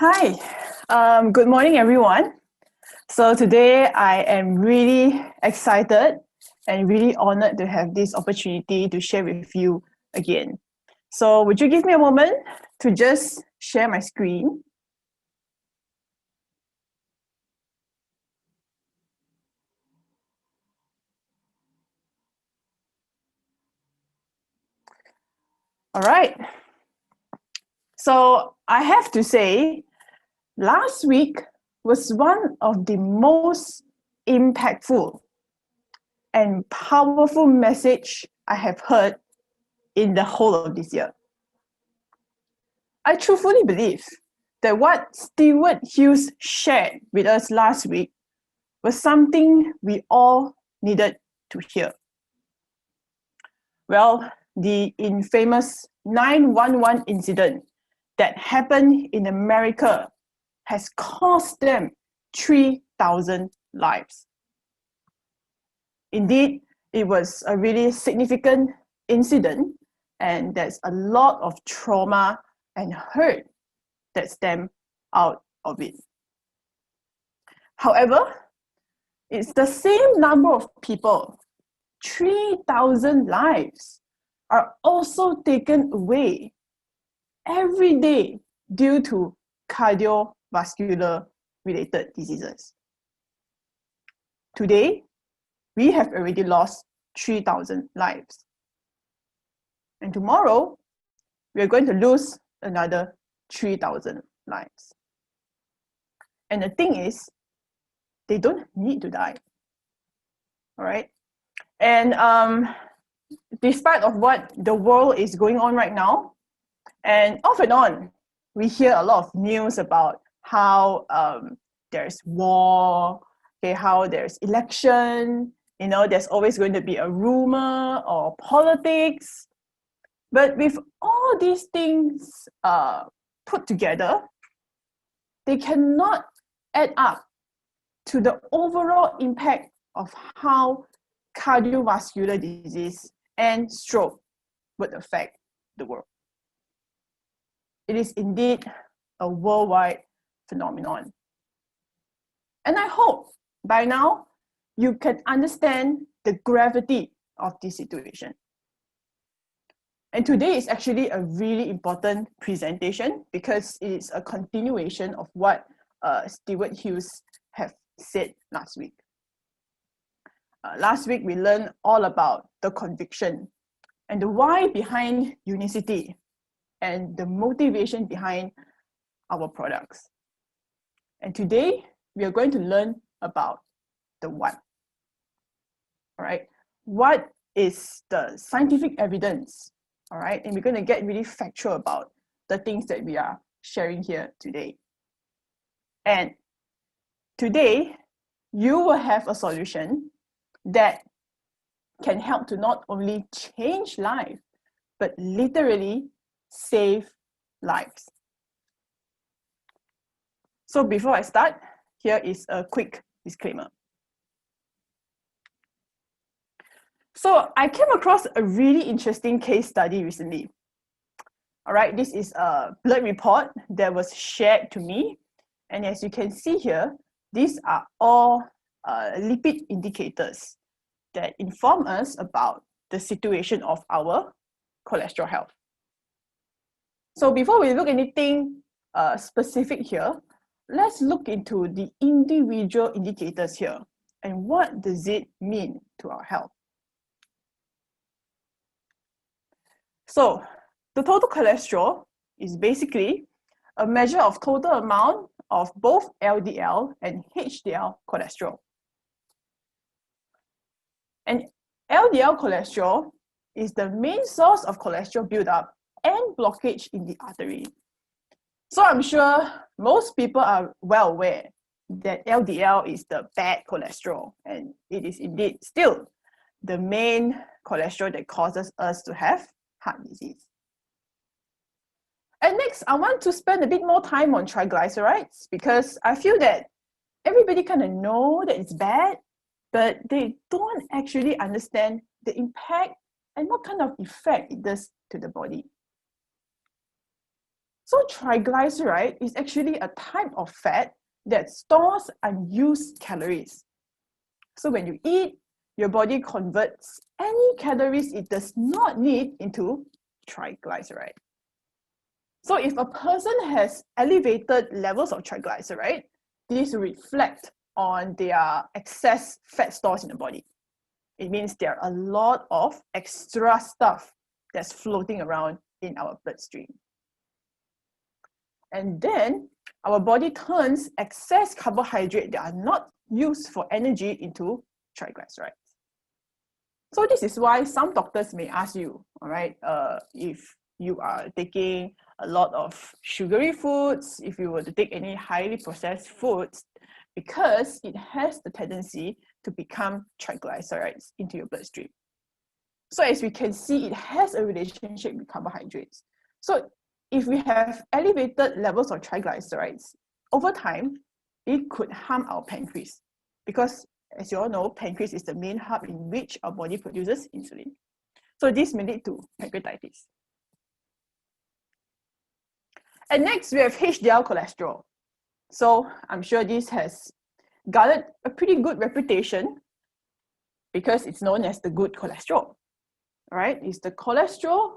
Hi, good morning, everyone. So today I am really excited and really honored to have this opportunity to share with you again. So would you give me a moment to just share my screen? All right. So I have to say, last week was one of the most impactful and powerful message I have heard in the whole of this year. I truthfully believe that what Stewart Hughes shared with us last week was something we all needed to hear. Well, the infamous 911 incident that happened in America has cost them 3,000 lives. Indeed, it was a really significant incident, and there's a lot of trauma and hurt that stem out of it. However, it's the same number of people, 3,000 lives, are also taken away every day due to cardiovascular related diseases. Today, we have already lost 3,000 lives. And tomorrow, we are going to lose another 3,000 lives. And the thing is, they don't need to die. All right. And despite of what the world is going on right now, and off and on, we hear a lot of news about how there's war, okay, how there's election, there's always going to be a rumor or politics. But with all these things put together, they cannot add up to the overall impact of how cardiovascular disease and stroke would affect the world. It is indeed a worldwide phenomenon. And I hope by now you can understand the gravity of this situation. And today is actually a really important presentation because it is a continuation of what Stewart Hughes have said last week. Last week, we learned all about the conviction and the why behind Unicity and the motivation behind our products. And today, we are going to learn about the what. All right, what is the scientific evidence? All right, and we're going to get really factual about the things that we are sharing here today. And today, you will have a solution that can help to not only change life, but literally save lives. So before I start, here is a quick disclaimer. So I came across a really interesting case study recently. All right, this is a blood report that was shared to me. And as you can see here, these are all lipid indicators that inform us about the situation of our cholesterol health. So before we look at anything specific here, let's look into the individual indicators here and what does it mean to our health. So the total cholesterol is basically a measure of total amount of both LDL and HDL cholesterol. And LDL cholesterol is the main source of cholesterol buildup and blockage in the artery. So I'm sure most people are well aware that LDL is the bad cholesterol, and it is indeed still the main cholesterol that causes us to have heart disease. And next, I want to spend a bit more time on triglycerides because I feel that everybody kind of know that it's bad, but they don't actually understand the impact and what kind of effect it does to the body. So triglyceride is actually a type of fat that stores unused calories. So when you eat, your body converts any calories it does not need into triglyceride. So if a person has elevated levels of triglyceride, this will reflect on their excess fat stores in the body. It means there are a lot of extra stuff that's floating around in our bloodstream. And then our body turns excess carbohydrate that are not used for energy into triglycerides. So this is why some doctors may ask you, all right, if you are taking a lot of sugary foods, if you were to take any highly processed foods, because it has the tendency to become triglycerides into your bloodstream. So as we can see, it has a relationship with carbohydrates. So if we have elevated levels of triglycerides, over time, it could harm our pancreas. Because as you all know, pancreas is the main hub in which our body produces insulin. So this may lead to pancreatitis. And next, we have HDL cholesterol. So I'm sure this has garnered a pretty good reputation because it's known as the good cholesterol. Right? It's the cholesterol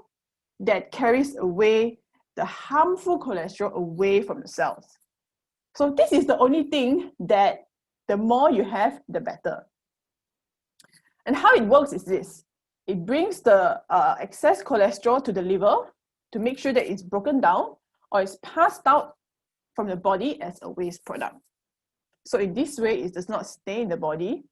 that carries away the harmful cholesterol away from the cells. So this is the only thing that the more you have, the better. And how it works is this. It brings the excess cholesterol to the liver to make sure that it's broken down or it's passed out from the body as a waste product. So in this way, it does not stay in the body,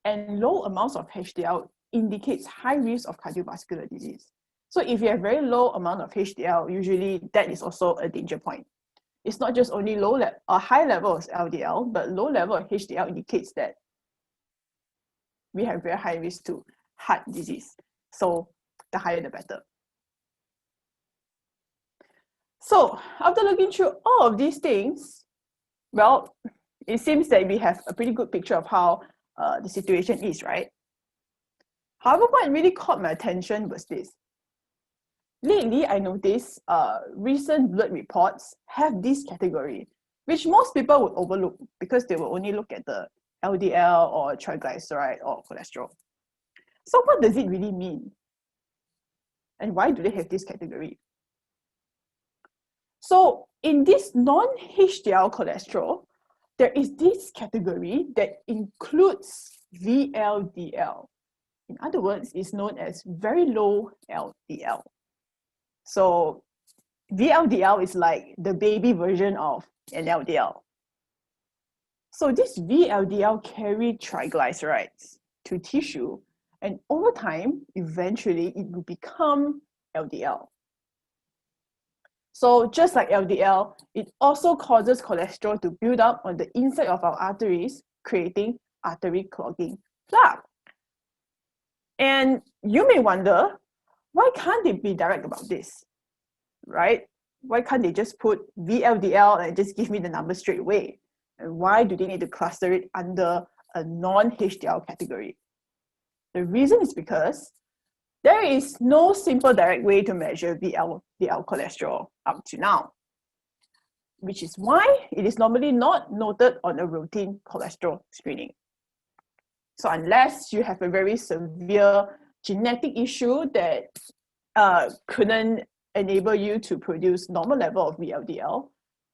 and low amounts of HDL indicates high risk of cardiovascular disease. So if you have very low amount of HDL, usually that is also a danger point. It's not just only high level of LDL, but low level of HDL indicates that we have very high risk to heart disease. So the higher the better. So after looking through all of these things, well, it seems that we have a pretty good picture of how the situation is, right? However, what really caught my attention was this. Lately, I noticed recent blood reports have this category, which most people would overlook because they will only look at the LDL or triglyceride or cholesterol. So what does it really mean? And why do they have this category? So in this non-HDL cholesterol, there is this category that includes VLDL. In other words, it's known as very low LDL. So VLDL is like the baby version of an LDL. So this VLDL carry triglycerides to tissue, and over time, eventually it will become LDL. So just like LDL, it also causes cholesterol to build up on the inside of our arteries, creating artery clogging plaque. And you may wonder, why can't they be direct about this, right? Why can't they just put VLDL and just give me the number straight away? And why do they need to cluster it under a non-HDL category? The reason is because there is no simple direct way to measure VLDL cholesterol up to now, which is why it is normally not noted on a routine cholesterol screening. So unless you have a very severe genetic issue that couldn't enable you to produce normal level of VLDL,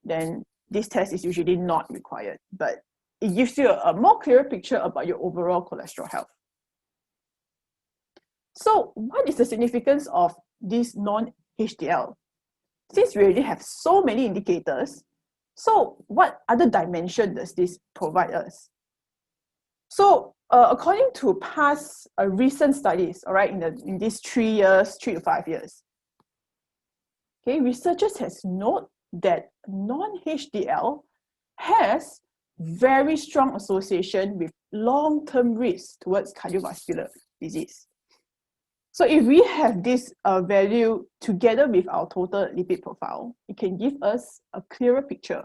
then this test is usually not required, but it gives you a more clearer picture about your overall cholesterol health. So what is the significance of this non-HDL? Since we already have so many indicators, so what other dimension does this provide us? So according to past recent studies, all right, in these 3 to 5 years, okay, researchers has noted that non-HDL has very strong association with long-term risk towards cardiovascular disease. So if we have this value together with our total lipid profile, it can give us a clearer picture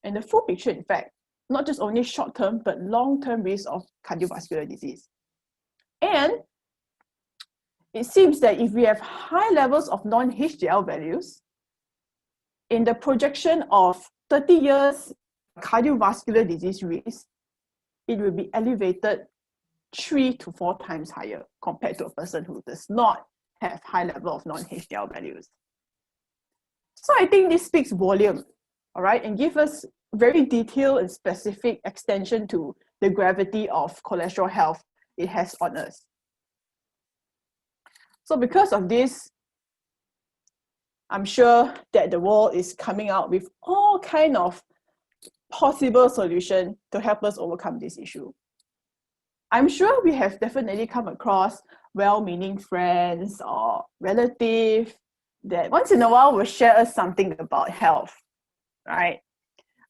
and the full picture, in fact, not just only short-term, but long-term risk of cardiovascular disease. And it seems that if we have high levels of non-HDL values, in the projection of 30 years cardiovascular disease risk, it will be elevated 3 to 4 times higher compared to a person who does not have high level of non-HDL values. So I think this speaks volume, all right, and give us very detailed and specific extension to the gravity of cholesterol health it has on us. So because of this, I'm sure that the world is coming out with all kind of possible solution to help us overcome this issue. I'm sure we have definitely come across well-meaning friends or relatives that once in a while will share us something about health, right?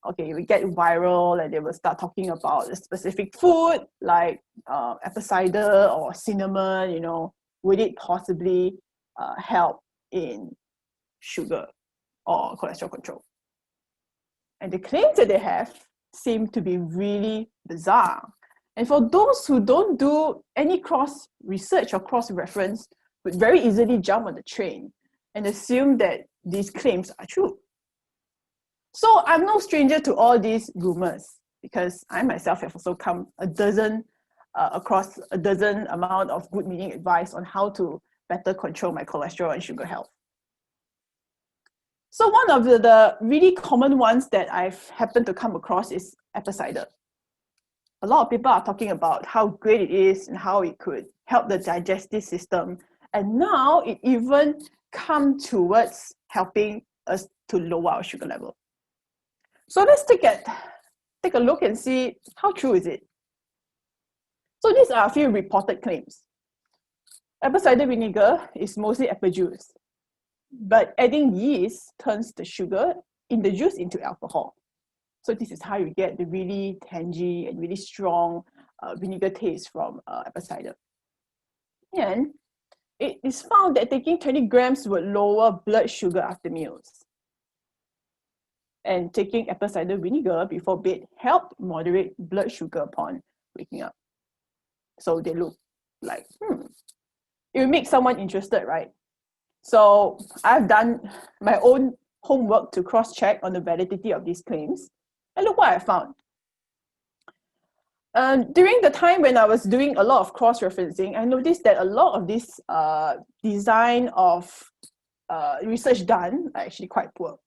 Okay, we get viral and they will start talking about a specific food like apple cider or cinnamon, you know, would it possibly help in sugar or cholesterol control? And the claims that they have seem to be really bizarre. And for those who don't do any cross research or cross reference, would very easily jump on the train and assume that these claims are true. So I'm no stranger to all these rumors because I myself have also come across a dozen amount of good meaning advice on how to better control my cholesterol and sugar health. So one of the really common ones that I've happened to come across is apple cider. A lot of people are talking about how great it is and how it could help the digestive system. And now it even come towards helping us to lower our sugar level. So let's take a look and see how true is it. So these are a few reported claims. Apple cider vinegar is mostly apple juice, but adding yeast turns the sugar in the juice into alcohol. So this is how you get the really tangy and really strong vinegar taste from apple cider. And it is found that taking 20 grams would lower blood sugar after meals. And taking apple cider vinegar before bed helped moderate blood sugar upon waking up. So they look like, it will make someone interested, right? So I've done my own homework to cross-check on the validity of these claims. And look what I found. During the time when I was doing a lot of cross-referencing, I noticed that a lot of this design of research done are actually quite poor.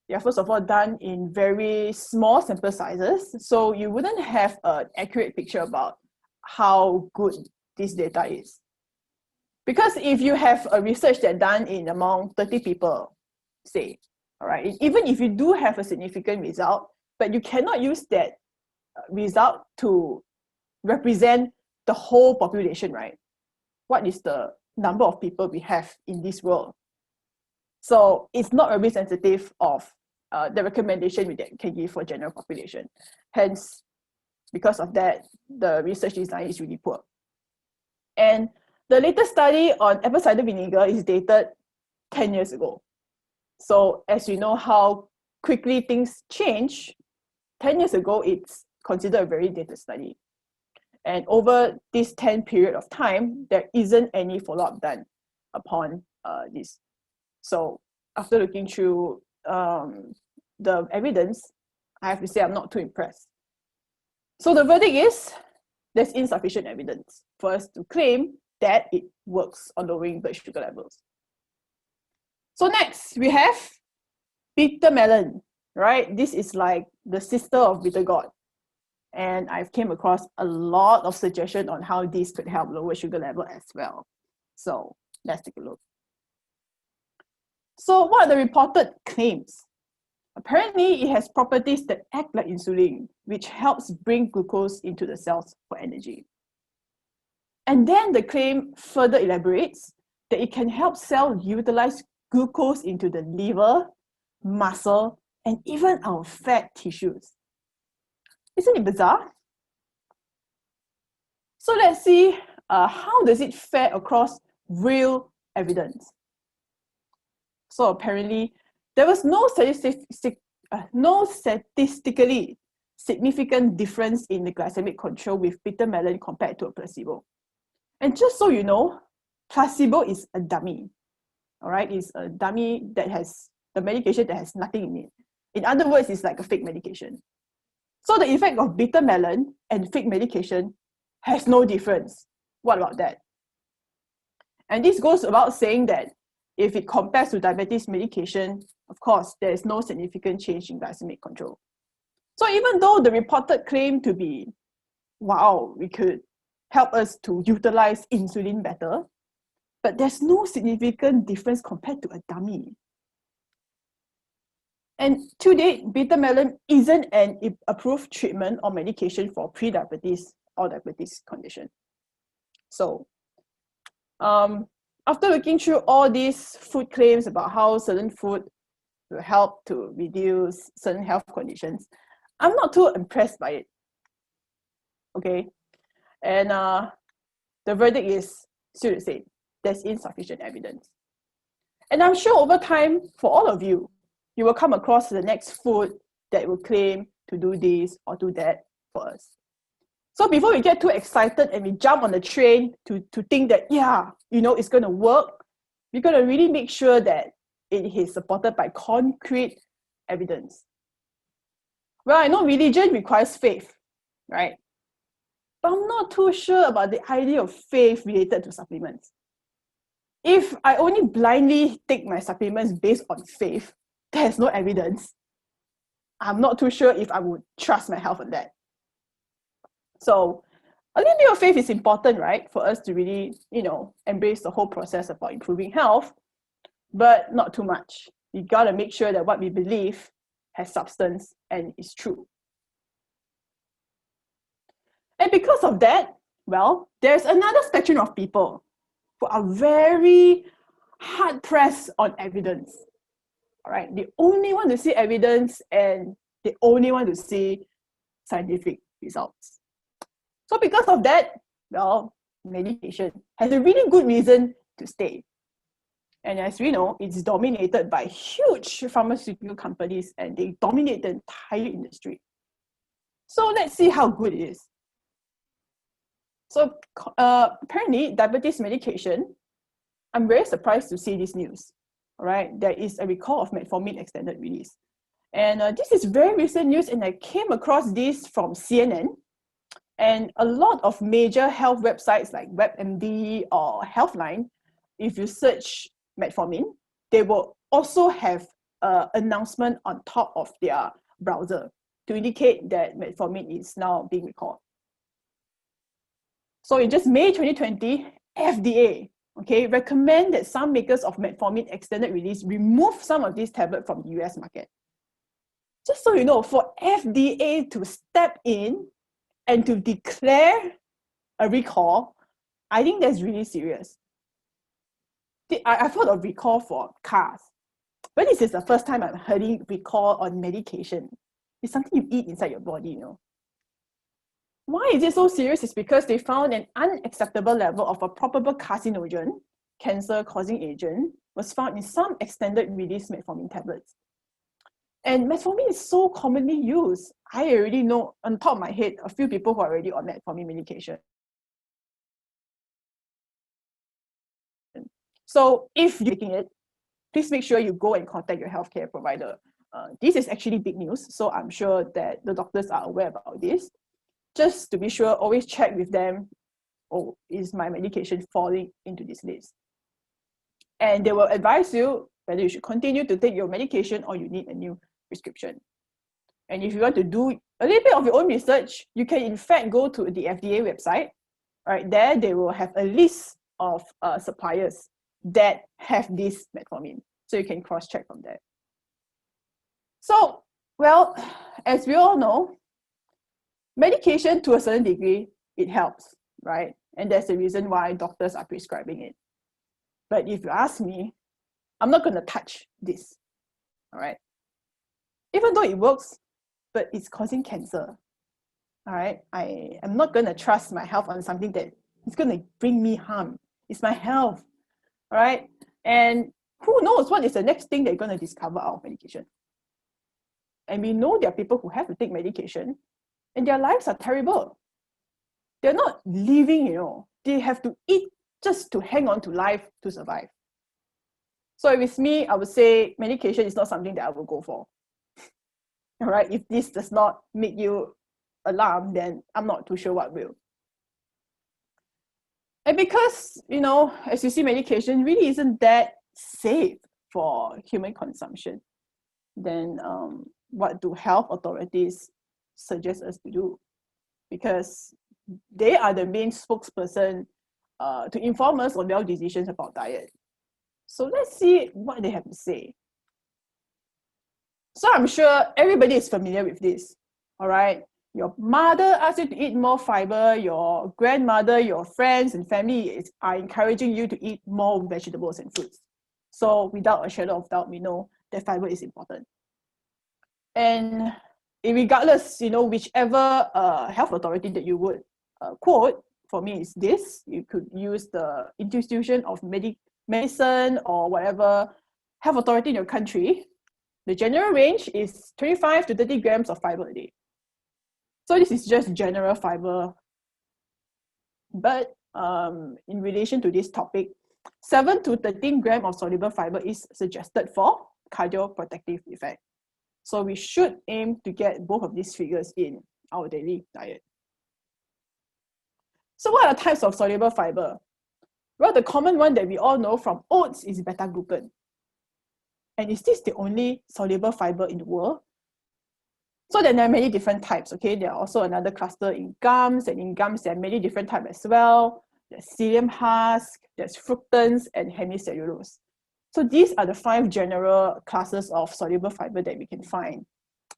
They are first of all done in very small sample sizes, so you wouldn't have an accurate picture about how good this data is. Because if you have a research that done in among 30 people, say, all right, even if you do have a significant result, but you cannot use that result to represent the whole population, right? What is the number of people we have in this world? So it's not representative of the recommendation we can give for general population. Hence, because of that, the research design is really poor. And the latest study on apple cider vinegar is dated 10 years ago. So as you know how quickly things change, 10 years ago, it's considered a very dated study. And over this 10 period of time, there isn't any follow-up done upon this. So after looking through the evidence, I have to say I'm not too impressed. So the verdict is there's insufficient evidence for us to claim that it works on lowering blood sugar levels. So next, we have bitter melon, right? This is like the sister of bitter gourd. And I've came across a lot of suggestions on how this could help lower sugar level as well. So let's take a look. So what are the reported claims? Apparently, it has properties that act like insulin, which helps bring glucose into the cells for energy. And then the claim further elaborates that it can help cells utilize glucose into the liver, muscle, and even our fat tissues. Isn't it bizarre? So let's see how does it fare across real evidence. So apparently, there was no statistically significant difference in the glycemic control with bitter melon compared to a placebo. And just so you know, placebo is a dummy. All right, it's a dummy that has the medication that has nothing in it. In other words, it's like a fake medication. So the effect of bitter melon and fake medication has no difference. What about that? And this goes about saying that if it compares to diabetes medication, of course, there is no significant change in glycemic control. So even though the reported claim to be, wow, we could help us to utilize insulin better, but there's no significant difference compared to a dummy. And to date, bitter melon isn't an approved treatment or medication for pre-diabetes or diabetes condition. So, after looking through all these food claims about how certain food will help to reduce certain health conditions, I'm not too impressed by it. Okay, and the verdict is still the same. There's insufficient evidence. And I'm sure over time, for all of you, you will come across the next food that will claim to do this or do that for us. So before we get too excited and we jump on the train to think that, yeah, you know, it's going to work, we're going to really make sure that it is supported by concrete evidence. Well, I know religion requires faith, right? But I'm not too sure about the idea of faith related to supplements. If I only blindly take my supplements based on faith, there's no evidence. I'm not too sure if I would trust my health on that. So a little bit of faith is important, right? For us to really, embrace the whole process about improving health, but not too much. You gotta make sure that what we believe has substance and is true. And because of that, well, there's another spectrum of people who are very hard-pressed on evidence. All right, they only want to see evidence and they only want to see scientific results. So because of that, well, medication has a really good reason to stay. And as we know, it's dominated by huge pharmaceutical companies and they dominate the entire industry. So let's see how good it is. So apparently, diabetes medication, I'm very surprised to see this news. All right, there is a recall of metformin extended release. And this is very recent news, and I came across this from CNN. And a lot of major health websites like WebMD or Healthline, if you search metformin, they will also have an announcement on top of their browser to indicate that metformin is now being recalled. So in just May 2020, FDA recommend that some makers of metformin extended release remove some of these tablets from the US market. Just so you know, for FDA to step in and to declare a recall, I think that's really serious. I've heard of recall for cars, but this is the first time I'm hearing recall on medication. It's something you eat inside your body, Why is it so serious? It's because they found an unacceptable level of a probable carcinogen, cancer-causing agent, was found in some extended release metformin tablets. And metformin is so commonly used. I already know, on top of my head, a few people who are already on metformin medication. So if you're taking it, please make sure you go and contact your healthcare provider. This is actually big news, so I'm sure that the doctors are aware about this. Just to be sure, always check with them, is my medication falling into this list? And they will advise you whether you should continue to take your medication or you need a new prescription. And if you want to do a little bit of your own research, you can in fact go to the FDA website. Right there, they will have a list of suppliers that have this metformin. So you can cross-check from there. So, well, as we all know, medication to a certain degree, it helps, right? And that's the reason why doctors are prescribing it. But if you ask me, I'm not going to touch this, all right? Even though it works, but it's causing cancer, all right? I am not going to trust my health on something that is going to bring me harm. It's my health, all right? And who knows what is the next thing they're going to discover out of medication. And we know there are people who have to take medication and their lives are terrible. They're not living, they have to eat just to hang on to life to survive. So if it's me, I would say medication is not something that I will go for. All right, if this does not make you alarm, then I'm not too sure what will. And because, as you see, medication really isn't that safe for human consumption, then what do health authorities suggest us to do? Because they are the main spokesperson to inform us on their decisions about diet. So let's see what they have to say. So I'm sure everybody is familiar with this, all right? Your mother asks you to eat more fiber, your grandmother, your friends and family are encouraging you to eat more vegetables and fruits. So without a shadow of doubt, we know that fiber is important. And regardless, whichever health authority that you would quote, for me is this. You could use the institution of medicine or whatever health authority in your country. The general range is 25 to 30 grams of fiber a day. So this is just general fiber. But in relation to this topic, 7 to 13 grams of soluble fiber is suggested for cardioprotective effect. So we should aim to get both of these figures in our daily diet. So what are the types of soluble fiber? Well, the common one that we all know from oats is beta-glucan. And is this the only soluble fiber in the world? So there are many different types, okay? There are also another cluster in gums, and in gums there are many different types as well. There's psyllium husk, there's fructans, and hemicellulose. So these are the 5 general classes of soluble fiber that we can find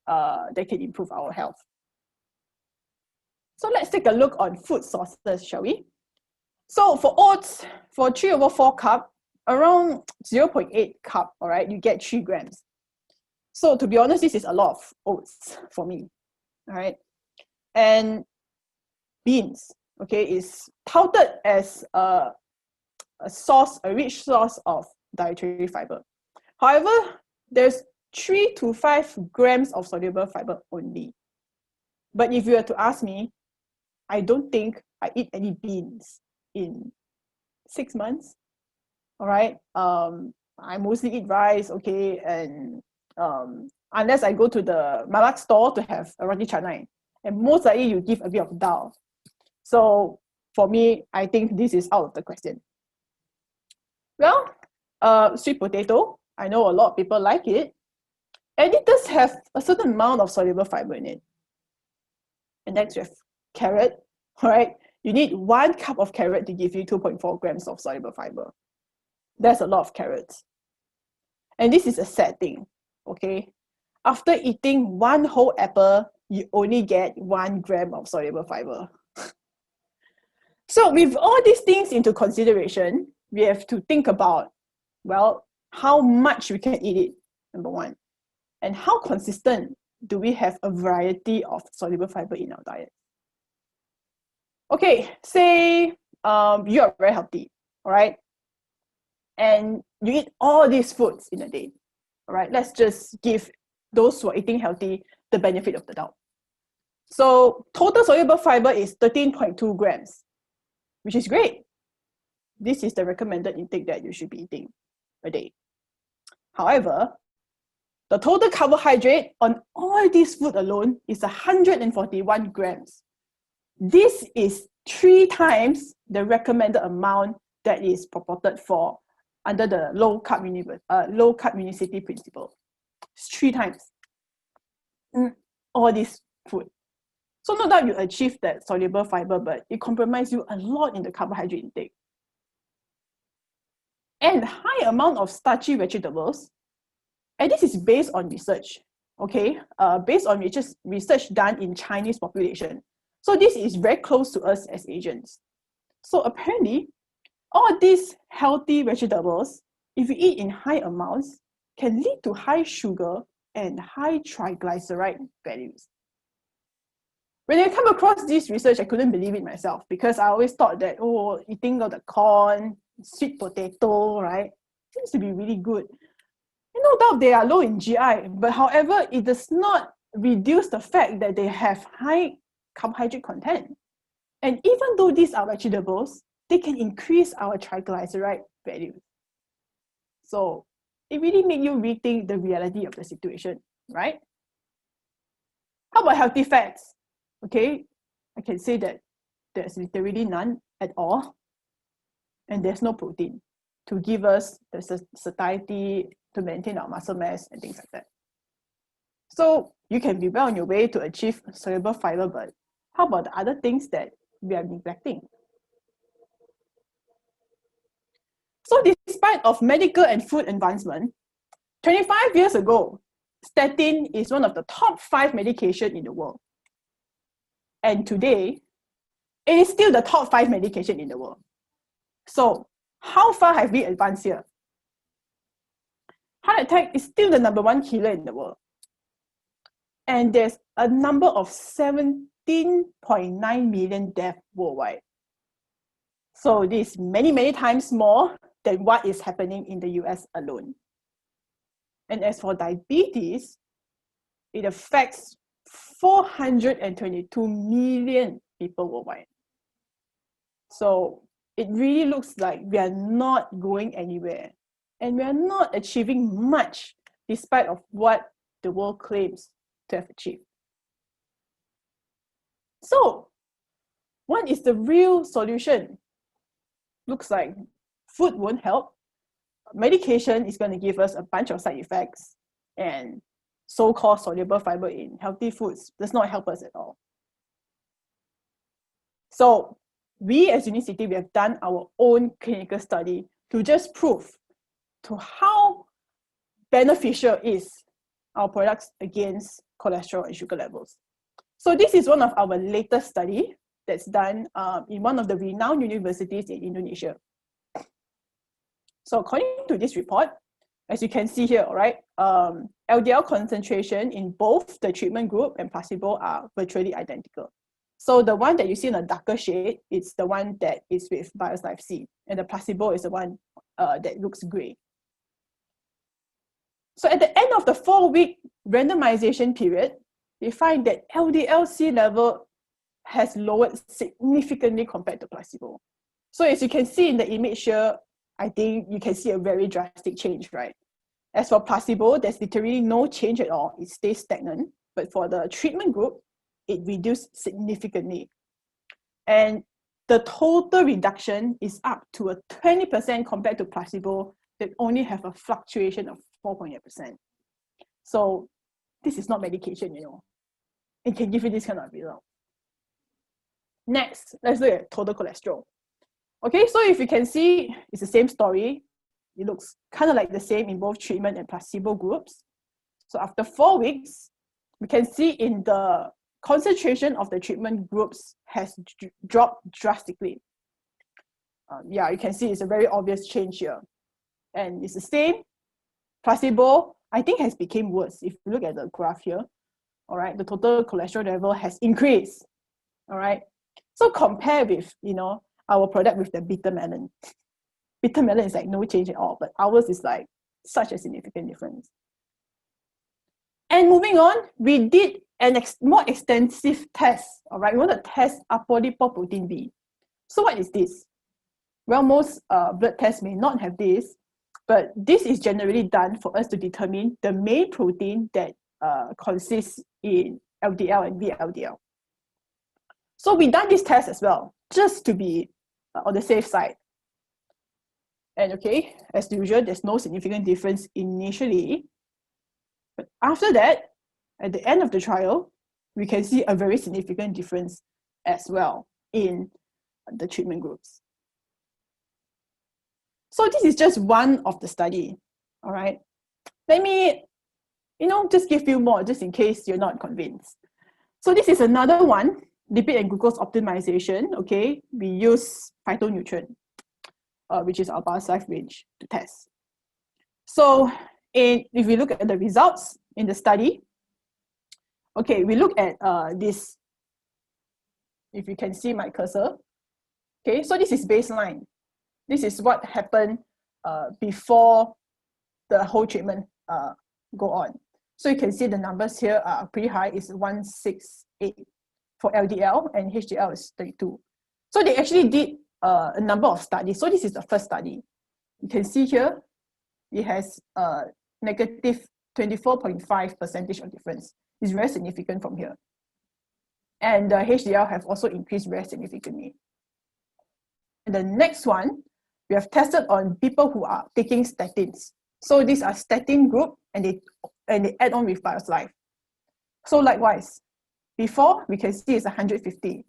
that can improve our health. So let's take a look on food sources, shall we? So for oats, for 3/4 cup, around 0.8 cup, all right, you get 3 grams. So to be honest, this is a lot of oats for me, all right? And beans, okay, is touted as a rich source of dietary fiber. However, there's 3 to 5 grams of soluble fiber only. But if you were to ask me, I don't think I eat any beans in 6 months. All right. I mostly eat rice, okay, and unless I go to the malak store to have a roti canai, and most likely you give a bit of dal. So for me, I think this is out of the question. Well, sweet potato, I know a lot of people like it, and it does have a certain amount of soluble fiber in it. And next we have carrot, all right? You need 1 cup of carrot to give you 2.4 grams of soluble fiber. That's a lot of carrots. And this is a sad thing, okay? After eating 1 whole apple, you only get 1 gram of soluble fiber. So with all these things into consideration, we have to think about, well, how much we can eat it, number 1. And how consistent do we have a variety of soluble fiber in our diet? Okay, say you are very healthy, all right? And you eat all these foods in a day, all right? Let's just give those who are eating healthy the benefit of the doubt. So total soluble fiber is 13.2 grams, which is great. This is the recommended intake that you should be eating a day. However, the total carbohydrate on all these food alone is 141 grams. This is 3 times the recommended amount that is purported for under the low carb unicity principle. It's 3 times all this food. So no doubt you achieve that soluble fiber, but it compromises you a lot in the carbohydrate intake. And high amount of starchy vegetables, and this is based on research, okay? Based on research done in Chinese population. So this is very close to us as Asians. So apparently, all these healthy vegetables, if you eat in high amounts, can lead to high sugar and high triglyceride values. When I come across this research, I couldn't believe it myself because I always thought that, eating all the corn, sweet potato, right, seems to be really good. And no doubt they are low in GI, but however, it does not reduce the fact that they have high carbohydrate content. And even though these are vegetables, they can increase our triglyceride value. So it really makes you rethink the reality of the situation, right? How about healthy fats? Okay, I can say that there's literally none at all, and there's no protein to give us the satiety, to maintain our muscle mass and things like that. So you can be well on your way to achieve soluble fiber, but how about the other things that we are neglecting? So despite of medical and food advancement, 25 years ago, statin is one of the top 5 medication in the world. And today, it is still the top 5 medication in the world. So how far have we advanced here? Heart attack is still the #1 killer in the world. And there's a number of 17.9 million deaths worldwide. So this is many, many times more than what is happening in the US alone. And as for diabetes, it affects 422 million people worldwide. So it really looks like we are not going anywhere, and we are not achieving much despite of what the world claims to have achieved. So what is the real solution? Looks like food won't help. Medication is going to give us a bunch of side effects, and so-called soluble fiber in healthy foods does not help us at all. So we as Unicity, we have done our own clinical study to just prove to how beneficial is our products against cholesterol and sugar levels. So this is one of our latest study that's done in one of the renowned universities in Indonesia. So according to this report, as you can see here, all right, LDL concentration in both the treatment group and placebo are virtually identical. So the one that you see in a darker shade, it's the one that is with Life C, and the placebo is the one that looks gray. So at the end of the 4-week randomization period, they find that LDL-C level has lowered significantly compared to placebo. So as you can see in the image here, I think you can see a very drastic change, right? As for placebo, there's literally no change at all. It stays stagnant. But for the treatment group, it reduced significantly. And the total reduction is up to a 20% compared to placebo that only have a fluctuation of 4.8%. So this is not medication, you know. It can give you this kind of result. Next, let's look at total cholesterol. Okay, so if you can see, it's the same story. It looks kind of like the same in both treatment and placebo groups. So after 4 weeks, we can see in the concentration of the treatment groups has dropped drastically. Yeah, you can see it's a very obvious change here. And it's the same. Placebo, I think, has become worse. If you look at the graph here, all right, the total cholesterol level has increased, all right? So compare with, you know, our product with the bitter melon. Bitter melon is like no change at all, but ours is like such a significant difference. And moving on, we did an more extensive test, all right? We want to test apolipoprotein B. So what is this? Well, most blood tests may not have this, but this is generally done for us to determine the main protein that consists in LDL and VLDL. So we done this test as well, just to be on the safe side. And okay, as usual, there's no significant difference initially. But after that, at the end of the trial, we can see a very significant difference as well in the treatment groups. So this is just one of the study, all right? Let me, just give you more, just in case you're not convinced. So this is another one, lipid and glucose optimization, okay? We use phytonutrient, which is our life range to test. So if we look at the results in the study, okay, we look at this, if you can see my cursor, okay, so this is baseline. This is what happened before the whole treatment go on. So you can see the numbers here are pretty high. It's 168 for LDL and HDL is 32. So they actually did a number of studies. So this is the first study. You can see here, it has a negative 24.5% of difference. It's very significant from here. And the HDL have also increased very significantly. And the next one, we have tested on people who are taking statins. So these are statin group, and they add on with BioLife. So likewise, before we can see it's 150,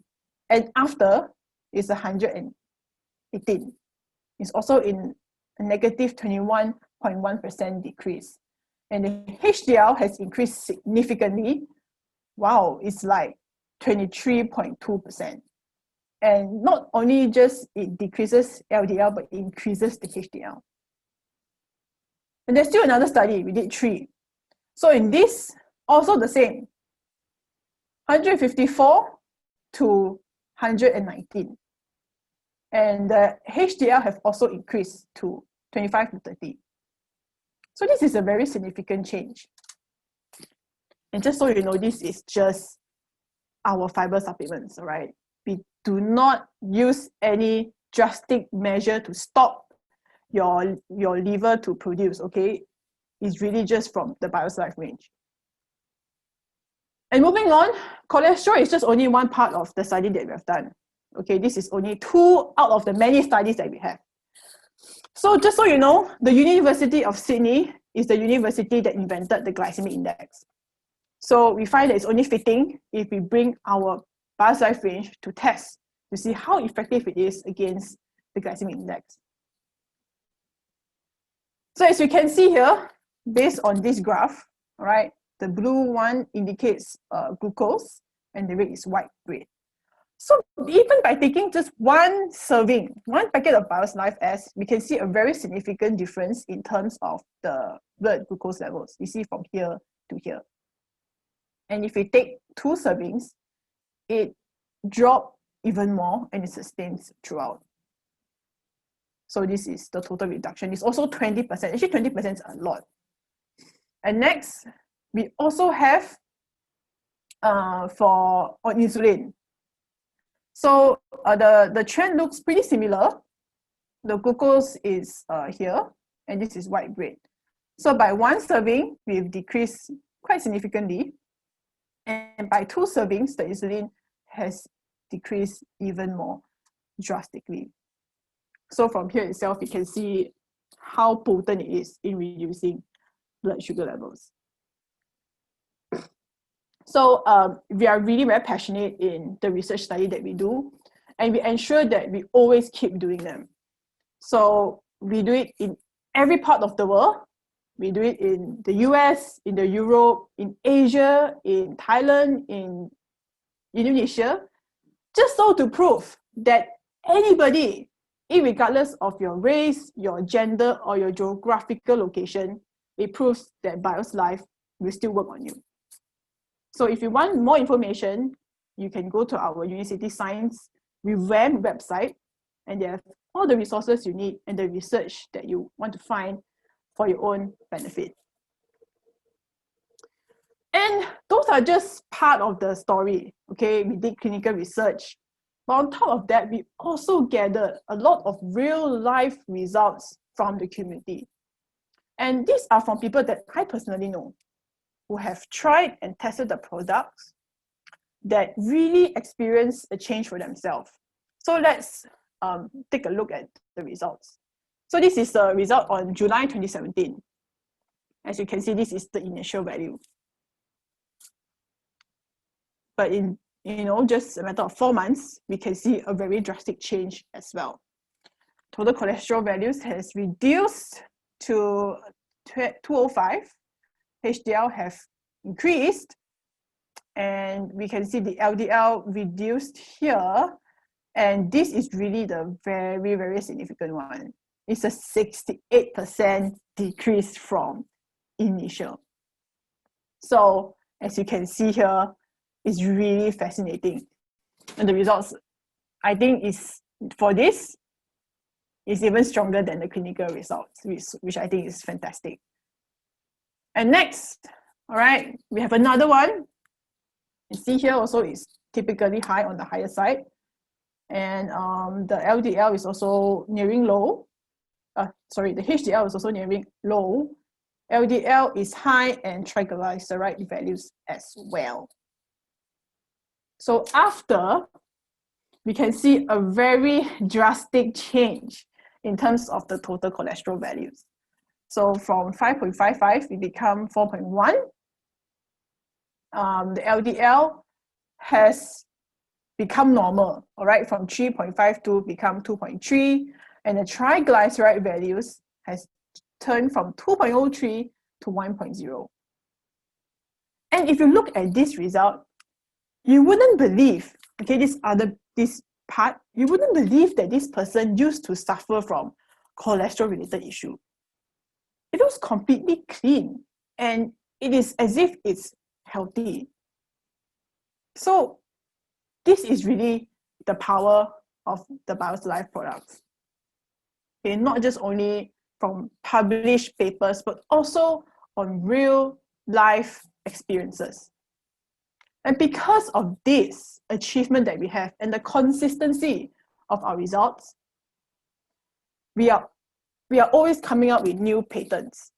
and after it's 118. It's also in a negative 21.1% decrease. And the HDL has increased significantly. Wow, it's like 23.2%. And not only just it decreases LDL, but it increases the HDL. And there's still another study, we did 3. So in this, also the same, 154 to 119. And the HDL have also increased to 25 to 30. So this is a very significant change. And just so you know, this is just our fiber supplements, all right? We do not use any drastic measure to stop your liver to produce, okay? It's really just from the BioLife range. And moving on, cholesterol is just only one part of the study that we have done. Okay, this is only 2 out of the many studies that we have. So just so you know, the University of Sydney is the university that invented the glycemic index. So we find that it's only fitting if we bring our BioLife range to test to see how effective it is against the glycemic index. So as you can see here, based on this graph, all right, the blue one indicates glucose and the red is white bread. So even by taking just one serving, one packet of BioLife S, we can see a very significant difference in terms of the blood glucose levels. You see from here to here. And if we take 2 servings, it drops even more and it sustains throughout. So this is the total reduction. It's also 20%. Actually, 20% is a lot. And next, we also have on insulin. So the trend looks pretty similar. The glucose is here, and this is white bread. So by 1 serving, we've decreased quite significantly. And by 2 servings, the insulin has decreased even more drastically. So from here itself, you can see how potent it is in reducing blood sugar levels. So we are really very passionate in the research study that we do, and we ensure that we always keep doing them. So we do it in every part of the world. We do it in the US, in the Europe, in Asia, in Thailand, in Indonesia, just so to prove that anybody, irregardless of your race, your gender, or your geographical location, it proves that BioLife will still work on you. So if you want more information, you can go to our Unicity Science revamped website, and they have all the resources you need and the research that you want to find for your own benefit. And those are just part of the story, okay? We did clinical research. But on top of that, we also gathered a lot of real-life results from the community. And these are from people that I personally know, who have tried and tested the products that really experienced a change for themselves. So let's take a look at the results. So this is the result on July 2017. As you can see, this is the initial value. But in just a matter of 4 months, we can see a very drastic change as well. Total cholesterol values has reduced to 205. HDL have increased, and we can see the LDL reduced here, and this is really the very, very significant one. It's a 68% decrease from initial. So as you can see here, it's really fascinating. And the results, I think, is even stronger than the clinical results, which I think is fantastic. And next, all right, we have another one. You see here also is typically high on the higher side. And the LDL is also nearing low. the HDL is also nearing low, LDL is high, and triglyceride values as well. So after, we can see a very drastic change in terms of the total cholesterol values. So from 5.55, it become 4.1. The LDL has become normal, all right, from 3.52 become 2.3, and the triglyceride values has turned from 2.03 to 1.0. And if you look at this result, you wouldn't believe, okay, this part, you wouldn't believe that this person used to suffer from cholesterol-related issue. It was completely clean, and it is as if it's healthy. So this is really the power of the BioSlife products. Okay, not just only from published papers, but also on real life experiences. And because of this achievement that we have and the consistency of our results, we are always coming up with new patents.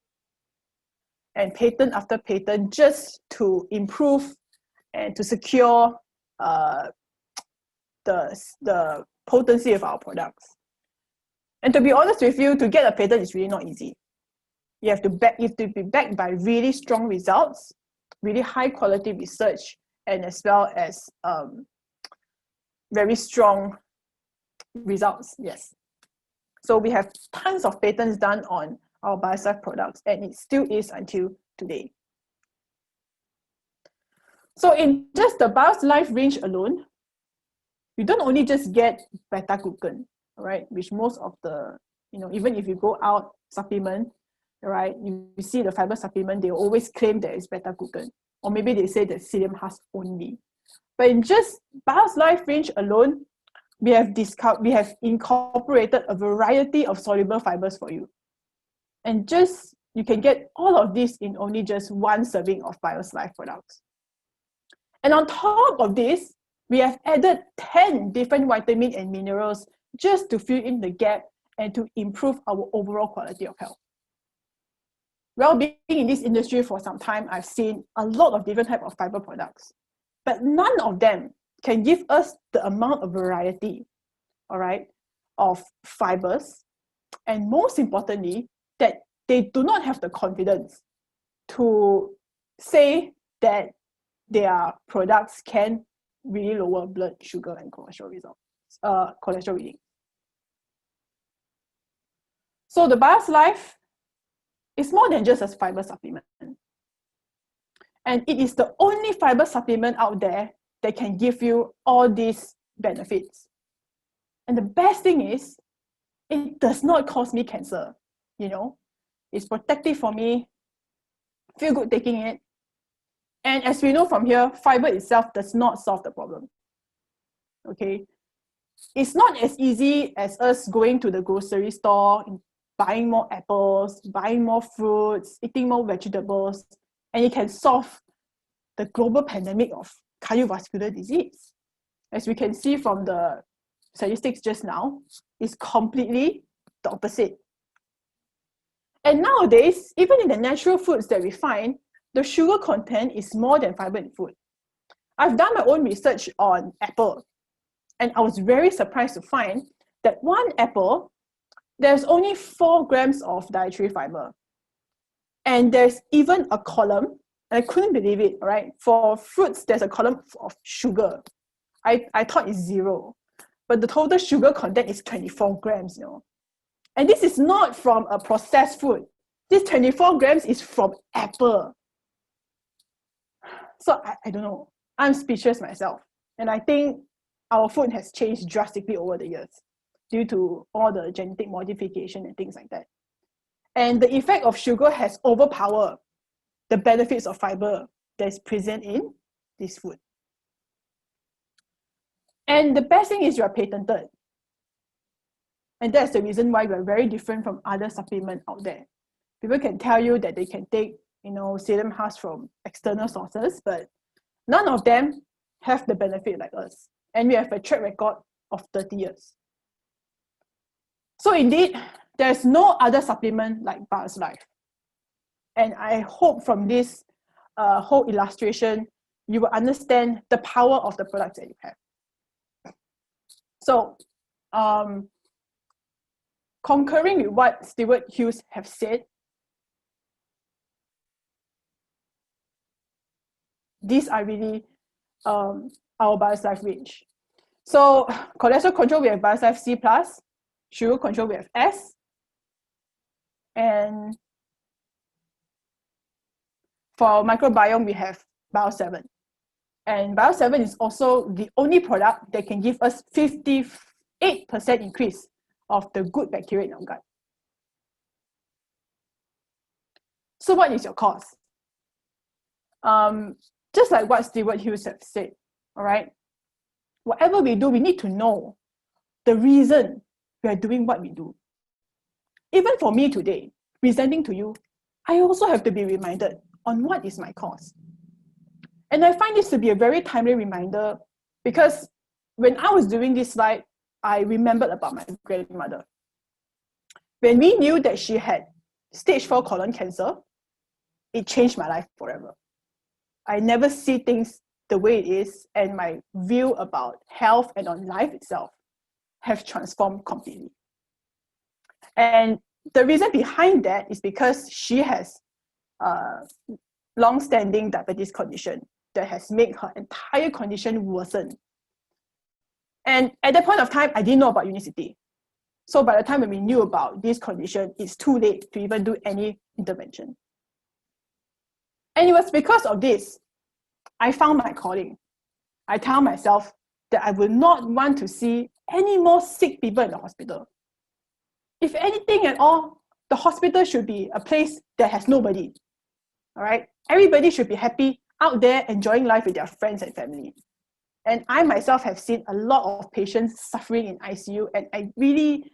And patent after patent, just to improve and to secure the potency of our products. And to be honest with you, to get a patent is really not easy. You have to be backed by really strong results, really high quality research, and as well as very strong results, yes. So we have tons of patents done on our BioSlife products, and it still is until today. So in just the BioSlife range alone, you don't only just get beta-glucan, right? Which most of the, even if you go out supplement, right, you see the fiber supplement, they always claim that it's beta-glucan. Or maybe they say that psyllium husk only. But in just BioSlife range alone, we have incorporated a variety of soluble fibers for you. And you can get all of this in only just one serving of BioSlife products. And on top of this, we have added 10 different vitamins and minerals just to fill in the gap and to improve our overall quality of health. Well, being in this industry for some time, I've seen a lot of different types of fiber products, but none of them can give us the amount of variety, all right, of fibers, and most importantly, that they do not have the confidence to say that their products can really lower blood sugar and cholesterol reading. So the BioSlife is more than just a fiber supplement. And it is the only fiber supplement out there that can give you all these benefits. And the best thing is, it does not cause me cancer, It's protective for me, feel good taking it. And as we know from here, fiber itself does not solve the problem, okay? It's not as easy as us going to the grocery store, buying more apples, buying more fruits, eating more vegetables, and it can solve the global pandemic of cardiovascular disease. As we can see from the statistics just now, it's completely the opposite. And nowadays, even in the natural foods that we find, the sugar content is more than fiber in food. I've done my own research on apple, and I was very surprised to find that one apple, there's only 4 grams of dietary fiber. And there's even a column, and I couldn't believe it, right? For fruits, there's a column of sugar. I thought it's 0, but the total sugar content is 24 grams, And this is not from a processed food. This 24 grams is from apple. So I don't know. I'm speechless myself. And I think our food has changed drastically over the years due to all the genetic modification and things like that. And the effect of sugar has overpowered the benefits of fiber that is present in this food. And the best thing is you are patented. And that's the reason why we're very different from other supplements out there. People can tell you that they can take, psyllium husk from external sources, but none of them have the benefit like us. And we have a track record of 30 years. So indeed, there's no other supplement like Bio's Life. And I hope from this whole illustration, you will understand the power of the products that you have. So, concurring with what Stewart Hughes have said, these are really our Bio's Life range. So, cholesterol control, we have Bio's Life C+, sugar control, we have S, and for microbiome, we have Bio7. And Bio7 is also the only product that can give us 58% increase of the good bacteria in our gut. So what is your cause? Just like what Stewart Hughes have said, all right? Whatever we do, we need to know the reason we are doing what we do. Even for me today, presenting to you, I also have to be reminded on what is my cause. And I find this to be a very timely reminder because when I was doing this slide, I remembered about my grandmother. When we knew that she had stage 4 colon cancer, it changed my life forever. I never see things the way it is, and my view about health and on life itself have transformed completely. And the reason behind that is because she has long-standing diabetes condition that has made her entire condition worsen. And at that point of time, I didn't know about Unicity. So by the time when we knew about this condition, it's too late to even do any intervention. And it was because of this, I found my calling. I tell myself that I will not want to see any more sick people in the hospital. If anything at all, the hospital should be a place that has nobody. All right? Everybody should be happy out there enjoying life with their friends and family. And I myself have seen a lot of patients suffering in ICU, and I really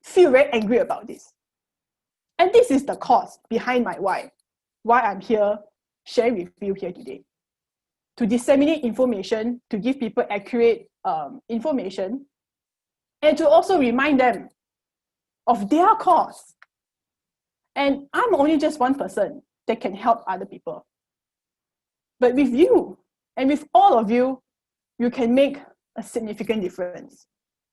feel very angry about this. And this is the cause behind my why I'm here sharing with you here today. To disseminate information, to give people accurate information, and to also remind them of their cause. And I'm only just one person that can help other people. But with you, and with all of you, you can make a significant difference.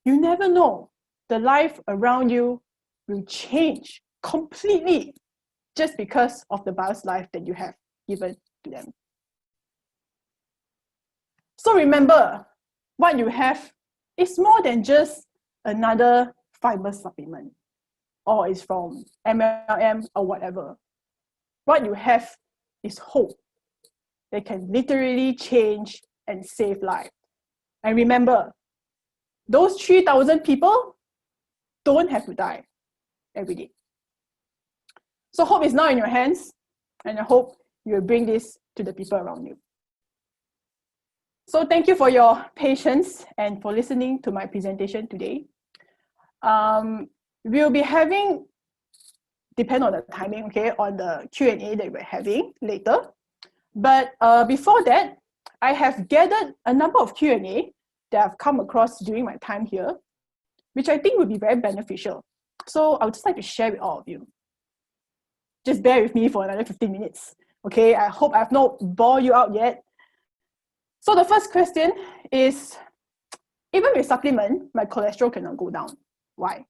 You never know, the life around you will change completely just because of the Bio's Life that you have given to them. So remember, what you have is more than just another fiber supplement, or it's from MLM or whatever. What you have is hope that can literally change and save lives. And remember, those 3,000 people don't have to die every day. So hope is now in your hands, and I hope you will bring this to the people around you. So thank you for your patience and for listening to my presentation today. We'll be having, depend on the timing, okay, on the Q&A that we're having later. But before that, I have gathered a number of Q&A that I've come across during my time here, which I think would be very beneficial. So I would just like to share with all of you. Just bear with me for another 15 minutes, okay? I hope I've not bored you out yet. So the first question is, even with supplement, my cholesterol cannot go down. Why?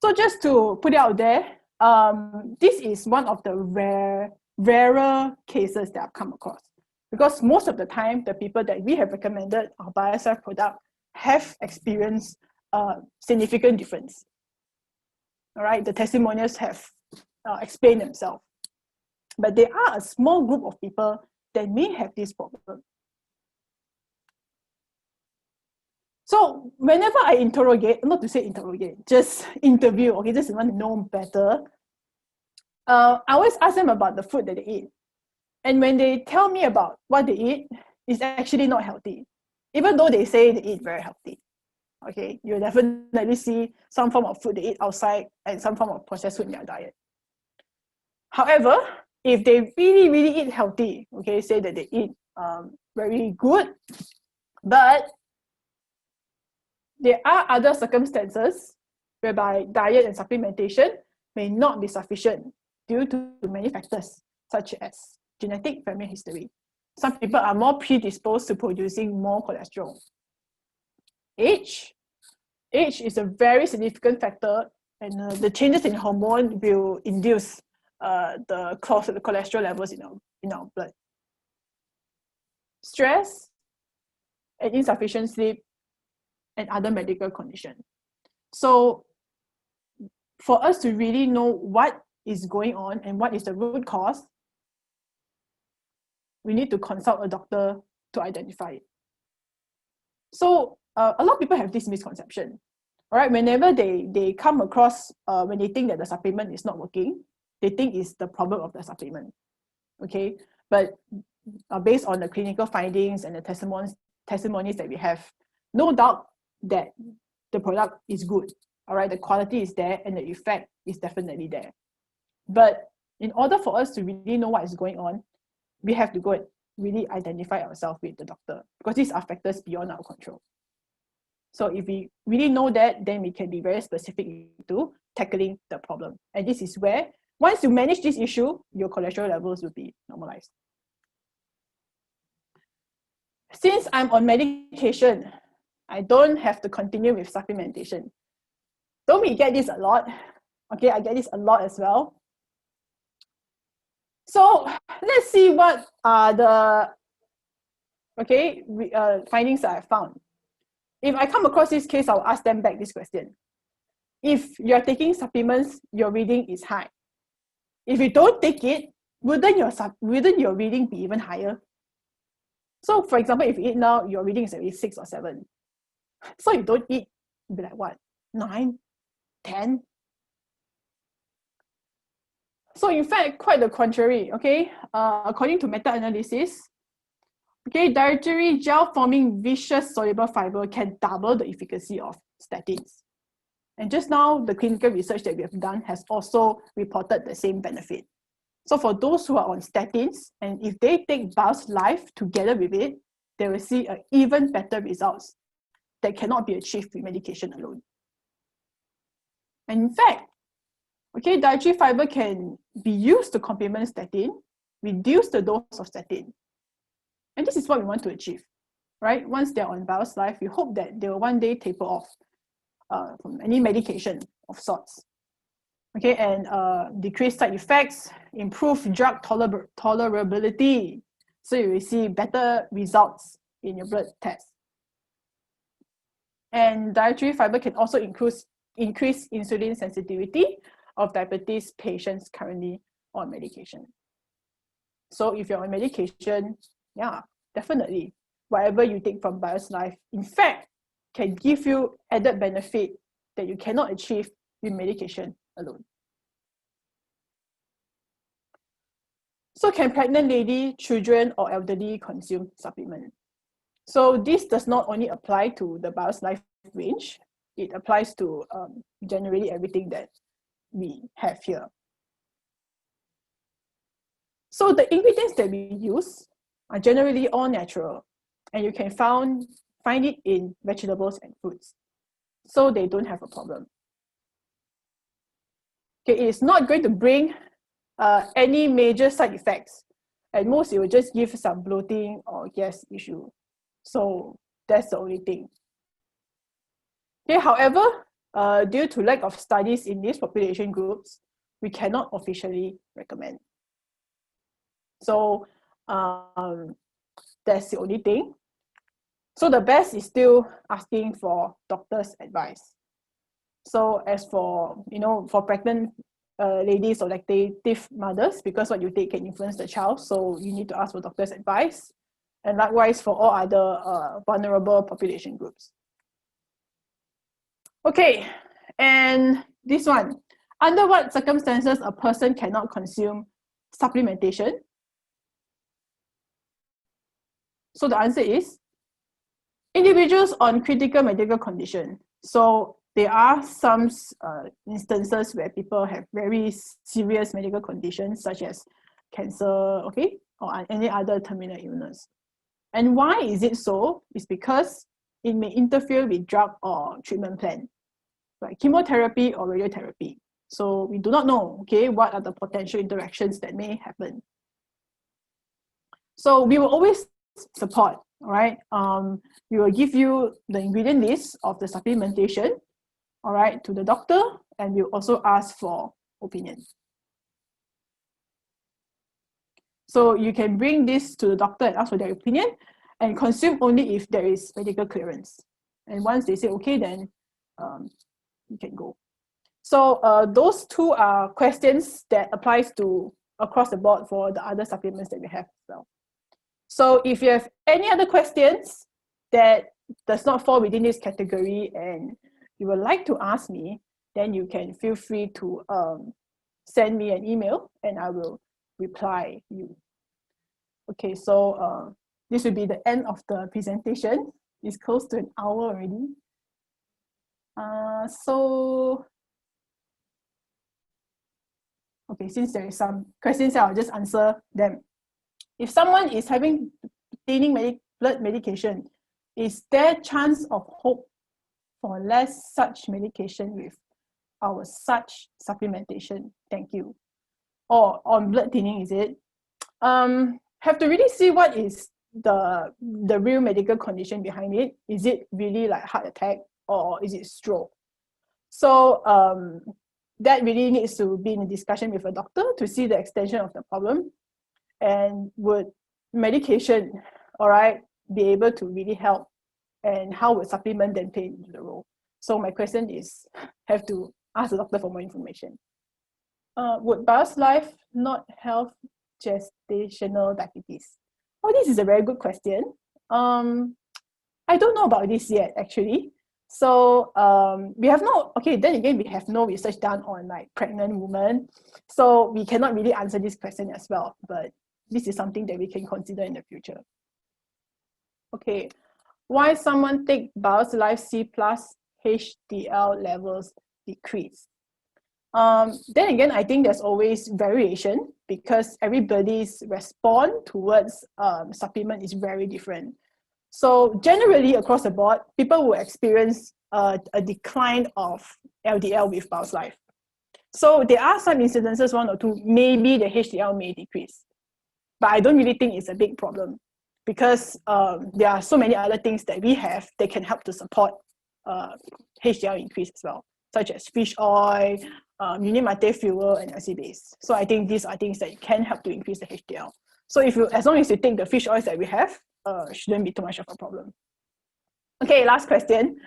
So just to put it out there, this is one of the rarer cases that I've come across. Because most of the time, the people that we have recommended our Bio's Life product have experienced a significant difference. All right, the testimonials have explained themselves. But there are a small group of people that may have this problem. So whenever I interrogate, not to say interrogate, just interview, okay, just want to know better, I always ask them about the food that they eat. And when they tell me about what they eat, it's actually not healthy. Even though they say they eat very healthy. Okay, you'll definitely see some form of food they eat outside and some form of processed food in their diet. However, if they really, really eat healthy, okay, say that they eat very good, but there are other circumstances whereby diet and supplementation may not be sufficient due to many factors, such as genetic family history. Some people are more predisposed to producing more cholesterol. Age is a very significant factor, and the changes in hormone will induce the cholesterol levels in our blood. Stress and insufficient sleep and other medical conditions. So for us to really know what is going on and what is the root cause, we need to consult a doctor to identify it. So a lot of people have this misconception. All right, whenever they come across, when they think that the supplement is not working, they think it's the problem of the supplement. Okay, but based on the clinical findings and the testimonies that we have, no doubt that the product is good. All right, the quality is there and the effect is definitely there. But in order for us to really know what is going on, we have to go and really identify ourselves with the doctor, because these are factors beyond our control. So if we really know that, then we can be very specific to tackling the problem. And this is where, once you manage this issue, your cholesterol levels will be normalized. Since I'm on medication, I don't have to continue with supplementation. Don't we get this a lot? Okay, I get this a lot as well. So let's see what are the findings that I found. If I come across this case, I'll ask them back this question. If you're taking supplements, your reading is high. If you don't take it, wouldn't your reading be even higher? So for example, if you eat now, your reading is already 6 or 7. So you don't eat, you'll be like what? 9, 10? So in fact, quite the contrary, okay? According to meta-analysis, okay, dietary gel-forming viscous soluble fiber can double the efficacy of statins. And just now, the clinical research that we have done has also reported the same benefit. So for those who are on statins, and if they take Bio's Life together with it, they will see even better results that cannot be achieved with medication alone. And in fact, okay, dietary fiber can be used to complement statin, reduce the dose of statin. And this is what we want to achieve, right? Once they're on Bio's Life, we hope that they will one day taper off from any medication of sorts. Okay, and decrease side effects, improve drug tolerability. So you will see better results in your blood test. And dietary fiber can also increase insulin sensitivity of diabetes patients currently on medication. So if you're on medication, yeah, definitely, whatever you take from Bio's Life, in fact, can give you added benefit that you cannot achieve with medication alone. So can pregnant lady, children, or elderly consume supplement? So this does not only apply to the Bio's Life range, it applies to generally everything that we have here. So the ingredients that we use are generally all natural, and you can find it in vegetables and fruits. So they don't have a problem. Okay, it is not going to bring any major side effects. At most, it will just give some bloating or gas issue. So that's the only thing. Okay, however, due to lack of studies in these population groups, we cannot officially recommend. So that's the only thing. So the best is still asking for doctor's advice. So as for, for pregnant ladies or lactative mothers, because what you take can influence the child, so you need to ask for doctor's advice. And likewise for all other vulnerable population groups. Okay, and this one. Under what circumstances a person cannot consume supplementation? So the answer is individuals on critical medical condition. So there are some instances where people have very serious medical conditions such as cancer, okay, or any other terminal illness. And why is it so? It's because it may interfere with drug or treatment plan. like chemotherapy or radiotherapy. So we do not know, okay, what are the potential interactions that may happen. So we will always support, all right? We will give you the ingredient list of the supplementation, all right, to the doctor, and we'll also ask for opinion. So you can bring this to the doctor and ask for their opinion, and consume only if there is medical clearance. And once they say okay, then you can go. So those two are questions that applies to across the board for the other supplements that we have as well. So if you have any other questions that does not fall within this category and you would like to ask me, then you can feel free to send me an email and I will reply you. Okay, so this will be the end of the presentation. It's close to an hour already. Okay, since there is some questions, I'll just answer them. If someone is having obtaining blood medication, is there chance of hope for less such medication with our such supplementation? Thank you. Or on blood thinning, is it? Have to really see what is the real medical condition behind it. Is it really like heart attack or is it stroke? So that really needs to be in a discussion with a doctor to see the extension of the problem. And would medication, all right, be able to really help? And how would supplement then play into the role? So my question is, have to ask the doctor for more information. Would BIOS Life not help gestational diabetes? Oh, this is a very good question. I don't know about this yet, actually. So we have no, okay, then again, we have no research done on like pregnant women. So we cannot really answer this question as well, but this is something that we can consider in the future. Okay, why someone take BIOS Life C plus HDL levels decrease? Then again, I think there's always variation because everybody's response towards supplement is very different. So generally across the board, people will experience a decline of LDL with BIOS Life. So there are some incidences, 1 or 2, maybe the HDL may decrease. But I don't really think it's a big problem because there are so many other things that we have that can help to support HDL increase as well, such as fish oil, unimate fuel, and acid base. So I think these are things that can help to increase the HDL. So if you, as long as you take the fish oils that we have, shouldn't be too much of a problem. Okay, last question.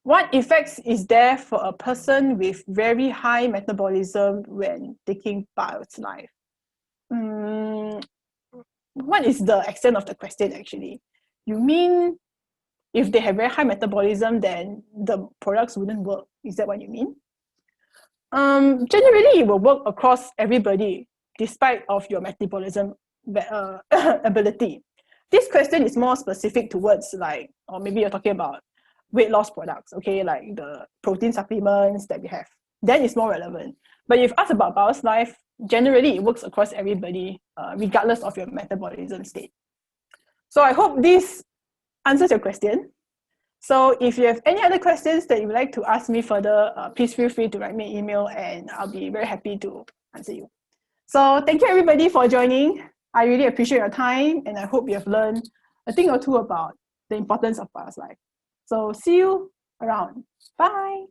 What effects is there for a person with very high metabolism when taking BIOS Life? What is the extent of the question actually? You mean if they have very high metabolism, then the products wouldn't work? Is that what you mean? Generally, it will work across everybody, despite of your metabolism ability. This question is more specific towards like, or maybe you're talking about weight loss products, okay, like the protein supplements that we have. Then it's more relevant. But if you ask about BIOS Life, generally it works across everybody, regardless of your metabolism state. So I hope this answers your question. So if you have any other questions that you would like to ask me further, please feel free to write me an email and I'll be very happy to answer you. So thank you everybody for joining. I really appreciate your time and I hope you have learned a thing or two about the importance of BIOS Life. So see you around. Bye.